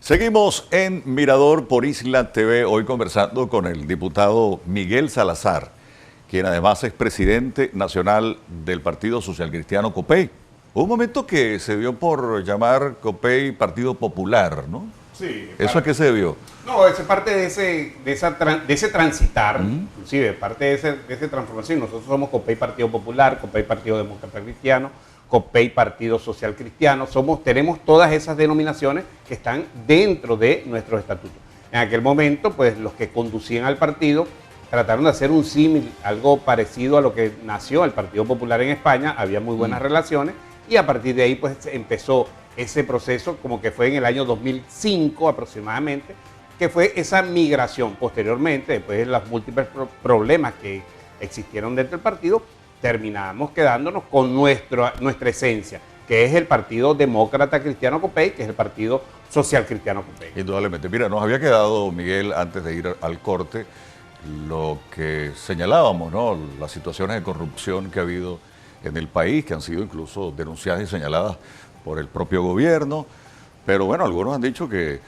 Seguimos en Mirador por Isla TV, hoy conversando con el diputado Miguel Salazar, quien además es presidente nacional del Partido Social Cristiano COPEI. Hubo un momento que se dio por llamar COPEI Partido Popular, ¿no? Sí. ¿Eso a qué se debió? No, es parte de ese transitar, inclusive, parte de esa transformación. Nosotros somos COPEI Partido Popular, COPEI Partido Demócrata Cristiano, COPEI Partido Social Cristiano. Tenemos todas esas denominaciones que están dentro de nuestros estatutos. En aquel momento, pues los que conducían al partido trataron de hacer un símil, algo parecido a lo que nació el Partido Popular en España. Había muy buenas relaciones y a partir de ahí pues empezó ese proceso, como que fue en el año 2005 aproximadamente, que fue esa migración. Posteriormente, después de los múltiples problemas que existieron dentro del partido, terminamos quedándonos con nuestra esencia, que es el Partido Demócrata Cristiano COPEI, que es el Partido Social Cristiano COPEI. Indudablemente. Mira, nos había quedado, Miguel, antes de ir al corte, lo que señalábamos, ¿no? Las situaciones de corrupción que ha habido en el país, que han sido incluso denunciadas y señaladas por el propio gobierno, pero bueno, algunos han dicho que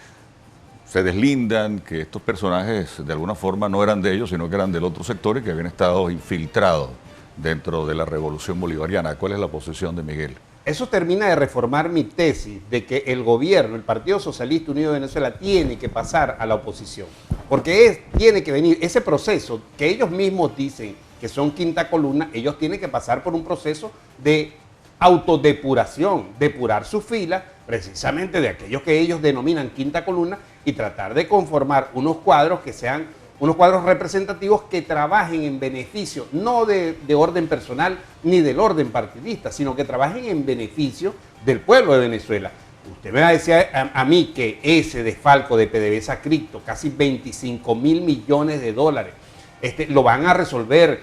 se deslindan, que estos personajes de alguna forma no eran de ellos, sino que eran del otro sector y que habían estado infiltrados dentro de la revolución bolivariana. ¿Cuál es la posición de Miguel? Eso termina de reformar mi tesis de que el gobierno, el Partido Socialista Unido de Venezuela, tiene que pasar a la oposición, porque tiene que venir ese proceso que ellos mismos dicen que son quinta columna. Ellos tienen que pasar por un proceso de autodepuración, depurar sus filas precisamente de aquellos que ellos denominan quinta columna y tratar de conformar unos cuadros que sean unos cuadros representativos que trabajen en beneficio, no de orden personal ni del orden partidista, sino que trabajen en beneficio del pueblo de Venezuela. Usted me va a decir a mí que ese desfalco de PDVSA Cripto, casi 25 mil millones de dólares, lo van a resolver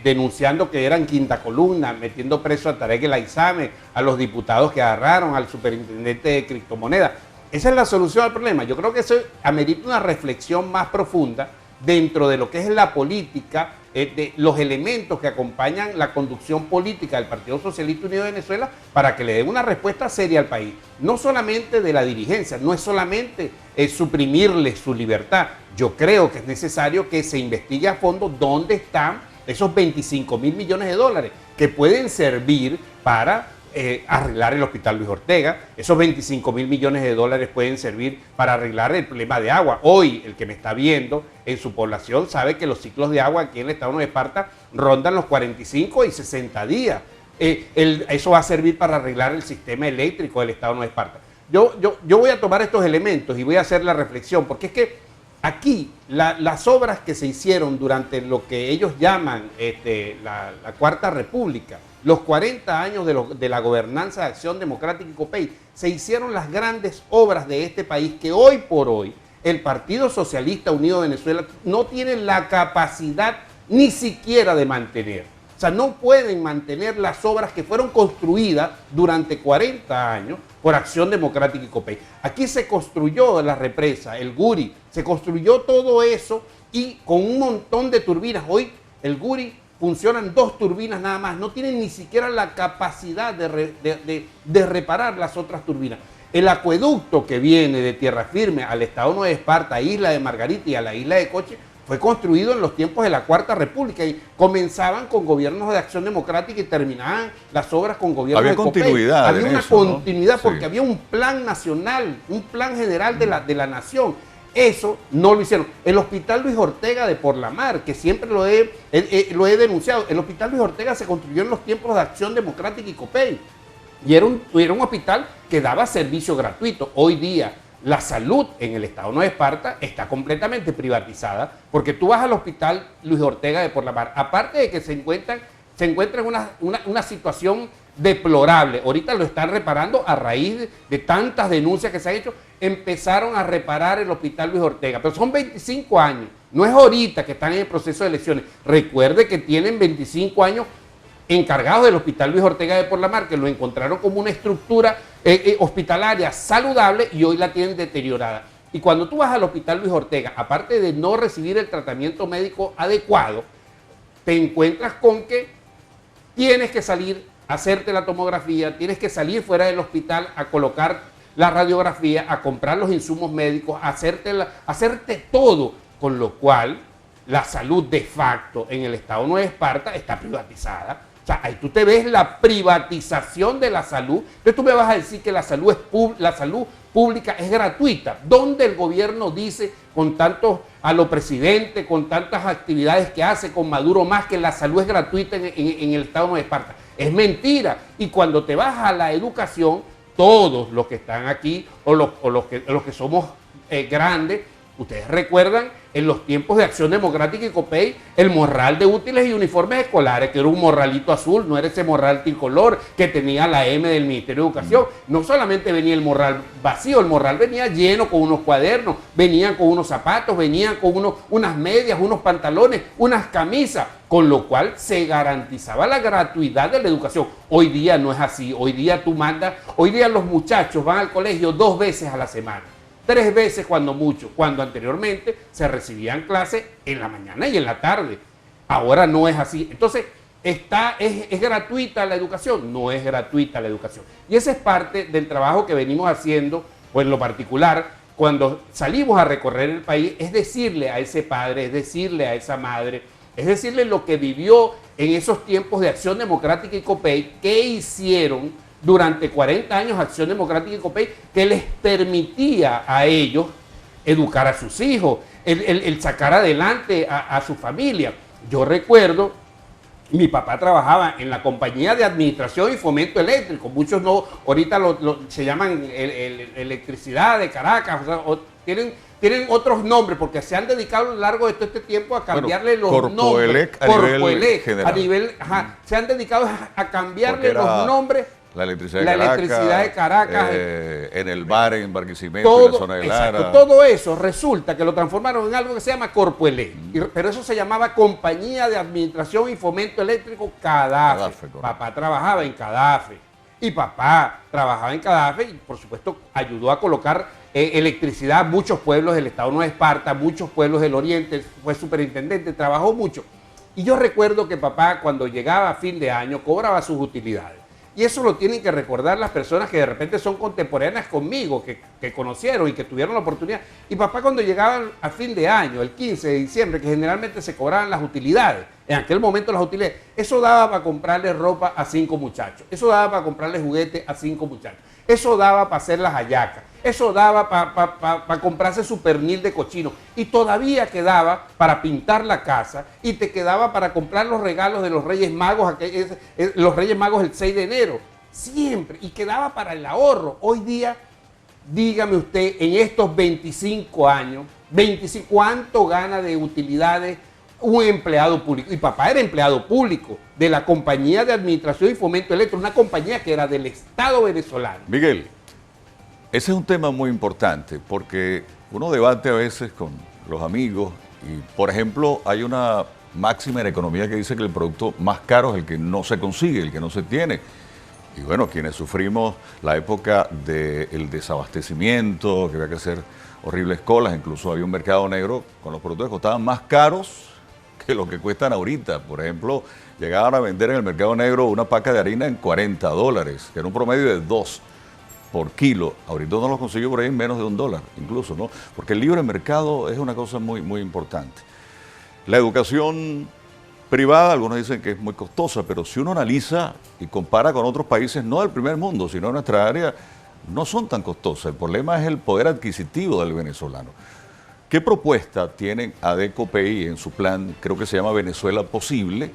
denunciando que eran quinta columna, metiendo preso a Tarek El Aizame, a los diputados que agarraron, al superintendente de criptomonedas. Esa es la solución al problema. Yo creo que eso amerita una reflexión más profunda dentro de lo que es la política, de los elementos que acompañan la conducción política del Partido Socialista Unido de Venezuela, para que le den una respuesta seria al país. No solamente de la dirigencia, no es solamente suprimirle su libertad. Yo creo que es necesario que se investigue a fondo dónde están esos 25 mil millones de dólares que pueden servir para arreglar el Hospital Luis Ortega. Esos 25 mil millones de dólares pueden servir para arreglar el problema de agua. Hoy, el que me está viendo en su población sabe que los ciclos de agua aquí en el estado de Esparta rondan los 45 y 60 días. Eso va a servir para arreglar el sistema eléctrico del estado de Esparta. Yo voy a tomar estos elementos y voy a hacer la reflexión, porque es que aquí las obras que se hicieron durante lo que ellos llaman la Cuarta República, los 40 años de la gobernanza de Acción Democrática y COPEI, se hicieron las grandes obras de este país que hoy por hoy el Partido Socialista Unido de Venezuela no tiene la capacidad ni siquiera de mantener. O sea, no pueden mantener las obras que fueron construidas durante 40 años por Acción Democrática y COPEI. Aquí se construyó la represa, el Guri, se construyó todo eso y con un montón de turbinas. Hoy el Guri funcionan 2 turbinas nada más, no tienen ni siquiera la capacidad de reparar las otras turbinas. El acueducto que viene de Tierra Firme al estado Nueva Esparta, a Isla de Margarita y a la Isla de Coche, fue construido en los tiempos de la Cuarta República y comenzaban con gobiernos de Acción Democrática y terminaban las obras con gobiernos de COPEI. Había una continuidad, ¿no? Porque había un plan nacional, un plan general de la nación. Eso no lo hicieron. El Hospital Luis Ortega de Por la Mar, que siempre lo he denunciado, el Hospital Luis Ortega se construyó en los tiempos de Acción Democrática y COPEI. Y era un hospital que daba servicio gratuito. Hoy día la salud en el estado Nueva Esparta está completamente privatizada, porque tú vas al Hospital Luis Ortega de Por la Mar, aparte de que se encuentra en una situación deplorable. Ahorita lo están reparando a raíz de tantas denuncias que se han hecho. Empezaron a reparar el Hospital Luis Ortega, pero son 25 años. No es ahorita que están en el proceso de elecciones. Recuerde que tienen 25 años encargados del Hospital Luis Ortega de Por la Mar, que lo encontraron como una estructura hospitalaria saludable y hoy la tienen deteriorada. Y cuando tú vas al Hospital Luis Ortega, aparte de no recibir el tratamiento médico adecuado, te encuentras con que tienes que salir a hacerte la tomografía, tienes que salir fuera del hospital a colocar la radiografía, a comprar los insumos médicos, a hacerte todo, con lo cual la salud de facto en el Estado Nueva Esparta está privatizada. O sea, ahí tú te ves la privatización de la salud. Entonces tú me vas a decir que la salud pública es gratuita. ¿Dónde el gobierno dice con tantos a los presidentes, con tantas actividades que hace, con Maduro más, que la salud es gratuita en el Estado Nueva Esparta? Es mentira. Y cuando te vas a la educación, todos los que están aquí o los que somos grandes, ustedes recuerdan en los tiempos de Acción Democrática y COPEI el morral de útiles y uniformes escolares, que era un morralito azul, no era ese morral tricolor que tenía la M del Ministerio de Educación. No solamente venía el morral vacío, el morral venía lleno con unos cuadernos, venían con unos zapatos, venían con unas medias, unos pantalones, unas camisas, con lo cual se garantizaba la gratuidad de la educación. Hoy día no es así, hoy día tú mandas, hoy día los muchachos van al colegio 2 veces a la semana. 3 veces cuando mucho, cuando anteriormente se recibían clases en la mañana y en la tarde. Ahora no es así. Entonces, ¿es gratuita la educación? No es gratuita la educación. Y esa es parte del trabajo que venimos haciendo, pues en lo particular, cuando salimos a recorrer el país, es decirle a ese padre, es decirle a esa madre, es decirle lo que vivió en esos tiempos de Acción Democrática y COPEI, qué hicieron durante 40 años Acción Democrática y COPEI, que les permitía a ellos educar a sus hijos, el sacar adelante a su familia. Yo recuerdo, mi papá trabajaba en la Compañía de Administración y Fomento Eléctrico, muchos no, ahorita se llaman Electricidad de Caracas, o tienen otros nombres porque se han dedicado a lo largo de todo este tiempo a cambiarle los nombres. Se han dedicado a cambiarle los nombres. La electricidad de Caracas, en el bar en Barquisimeto, todo, en la zona de Lara. Exacto, todo eso resulta que lo transformaron en algo que se llama Corpoelec, pero eso se llamaba Compañía de Administración y Fomento Eléctrico CADAFE. Papá trabajaba en CADAFE y papá trabajaba en CADAFE y por supuesto ayudó a colocar electricidad a muchos pueblos del Estado Nueva Esparta, muchos pueblos del Oriente, fue superintendente, trabajó mucho. Y yo recuerdo que papá cuando llegaba a fin de año cobraba sus utilidades. Y eso lo tienen que recordar las personas que de repente son contemporáneas conmigo, que conocieron y que tuvieron la oportunidad. Y papá cuando llegaba a fin de año, el 15 de diciembre, que generalmente se cobraban las utilidades, en aquel momento las utilidades, eso daba para comprarle ropa a 5 muchachos, eso daba para comprarle juguetes a 5 muchachos, eso daba para hacer las hallacas, eso daba para comprarse su pernil de cochino y todavía quedaba para pintar la casa y te quedaba para comprar los regalos de los Reyes Magos, los Reyes Magos el 6 de enero, siempre, y quedaba para el ahorro. Hoy día, dígame usted, en estos 25 años, ¿cuánto gana de utilidades un empleado público? Y papá era empleado público de la Compañía de Administración y Fomento Eléctrico, una compañía que era del Estado venezolano. Miguel, ese es un tema muy importante porque uno debate a veces con los amigos y, por ejemplo, hay una máxima en economía que dice que el producto más caro es el que no se consigue, el que no se tiene. Y bueno, quienes sufrimos la época del desabastecimiento, que había que hacer horribles colas, incluso había un mercado negro con los productos que costaban más caros que lo que cuestan ahorita. Por ejemplo, llegaban a vender en el mercado negro una paca de harina en $40, que era un promedio de 2 por kilo. Ahorita uno lo consiguió por ahí en menos de $1, incluso, ¿no? Porque el libre mercado es una cosa muy, muy importante. La educación privada, algunos dicen que es muy costosa, pero si uno analiza y compara con otros países, no del primer mundo, sino de nuestra área, no son tan costosas. El problema es el poder adquisitivo del venezolano. ¿Qué propuesta tienen ADECOPEI en su plan, creo que se llama Venezuela Posible,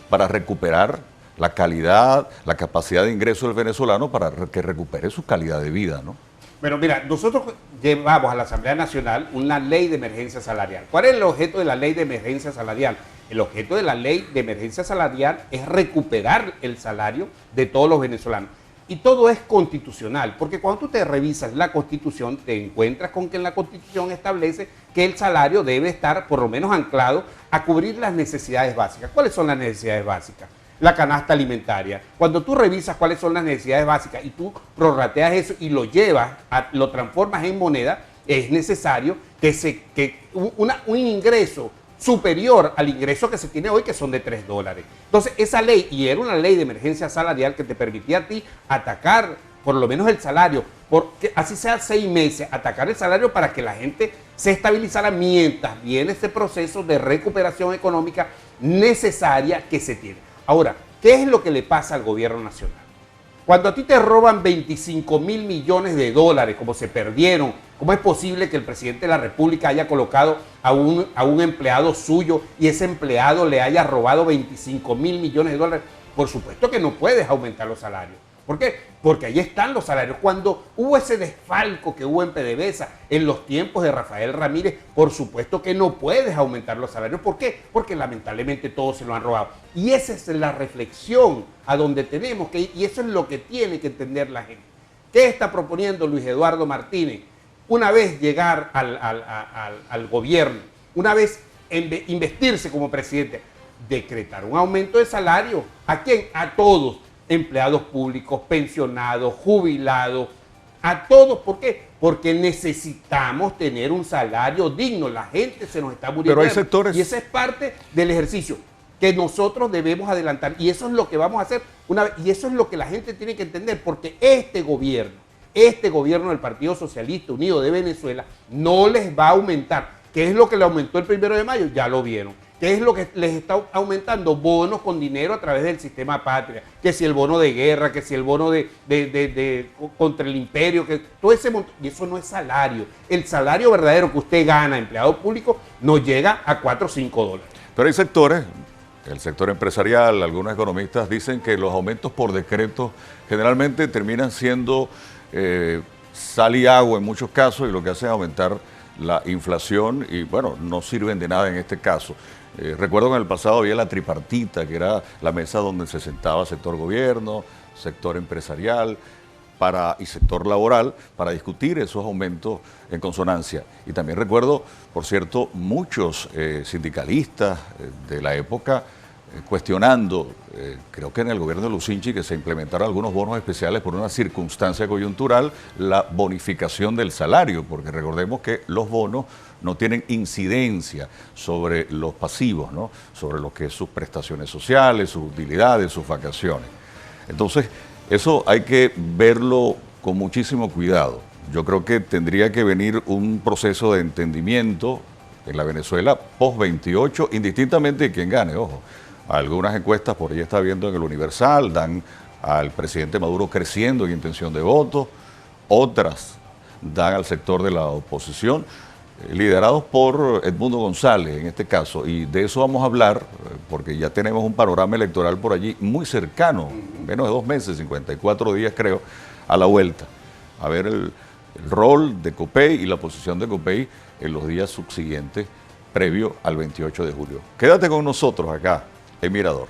para recuperar la calidad, la capacidad de ingreso del venezolano para que recupere su calidad de vida, ¿no? Bueno, mira, nosotros llevamos a la Asamblea Nacional una ley de emergencia salarial. ¿Cuál es el objeto de la ley de emergencia salarial? El objeto de la ley de emergencia salarial es recuperar el salario de todos los venezolanos. Y todo es constitucional, porque cuando tú te revisas la Constitución, te encuentras con que en la Constitución establece que el salario debe estar por lo menos anclado a cubrir las necesidades básicas. ¿Cuáles son las necesidades básicas? La canasta alimentaria. Cuando tú revisas cuáles son las necesidades básicas y tú prorrateas eso y lo llevas, lo transformas en moneda, es necesario que un ingreso superior al ingreso que se tiene hoy, que son de $3. Entonces, esa ley, y era una ley de emergencia salarial que te permitía a ti atacar por lo menos el salario, porque así sea 6 meses, atacar el salario para que la gente se estabilizara mientras viene ese proceso de recuperación económica necesaria que se tiene. Ahora, ¿qué es lo que le pasa al gobierno nacional? Cuando a ti te roban 25.000 millones de dólares, como se perdieron, ¿cómo es posible que el presidente de la República haya colocado a un empleado suyo y ese empleado le haya robado 25.000 millones de dólares? Por supuesto que no puedes aumentar los salarios. ¿Por qué? Porque ahí están los salarios. Cuando hubo ese desfalco que hubo en PDVSA en los tiempos de Rafael Ramírez, por supuesto que no puedes aumentar los salarios. ¿Por qué? Porque lamentablemente todos se lo han robado. Y esa es la reflexión a donde tenemos que ir, y eso es lo que tiene que entender la gente. ¿Qué está proponiendo Luis Eduardo Martínez? Una vez llegar al gobierno, una vez investirse como presidente, decretar un aumento de salario. ¿A quién? A todos. Empleados públicos, pensionados, jubilados, a todos. ¿Por qué? Porque necesitamos tener un salario digno. La gente se nos está muriendo. Pero hay sectores... Y esa es parte del ejercicio que nosotros debemos adelantar. Y eso es lo que vamos a hacer una vez. Y eso es lo que la gente tiene que entender. Porque este gobierno del Partido Socialista Unido de Venezuela, no les va a aumentar. ¿Qué es lo que le aumentó el 1 de mayo? Ya lo vieron. ¿Qué es lo que les está aumentando? Bonos con dinero a través del sistema patria. Que si el bono de guerra, que si el bono contra el imperio, que todo ese montón. Y eso no es salario. El salario verdadero que usted gana, empleado público, no llega a 4 o 5 dólares. Pero hay sectores, el sector empresarial, algunos economistas dicen que los aumentos por decreto generalmente terminan siendo sal y agua en muchos casos, y lo que hace es aumentar la inflación y, bueno, no sirven de nada en este caso. Recuerdo que en el pasado había la tripartita, que era la mesa donde se sentaba sector gobierno, sector empresarial y sector laboral para discutir esos aumentos en consonancia. Y también recuerdo, por cierto, muchos sindicalistas de la época cuestionando, creo que en el gobierno de Lucinchi, que se implementaron algunos bonos especiales por una circunstancia coyuntural, la bonificación del salario, porque recordemos que los bonos no tienen incidencia sobre los pasivos, ¿no? Sobre lo que es sus prestaciones sociales, sus utilidades, sus vacaciones. Entonces, eso hay que verlo con muchísimo cuidado. Yo creo que tendría que venir un proceso de entendimiento en la Venezuela post-28, indistintamente de quién gane, ojo. Algunas encuestas, por ahí está viendo en el Universal, dan al presidente Maduro creciendo en intención de voto, otras dan al sector de la oposición, liderados por Edmundo González en este caso, y de eso vamos a hablar, porque ya tenemos un panorama electoral por allí muy cercano, menos de 2 meses, 54 días creo, a la vuelta, a ver el rol de Copey y la posición de Copey en los días subsiguientes, previo al 28 de julio. Quédate con nosotros acá en Mirador.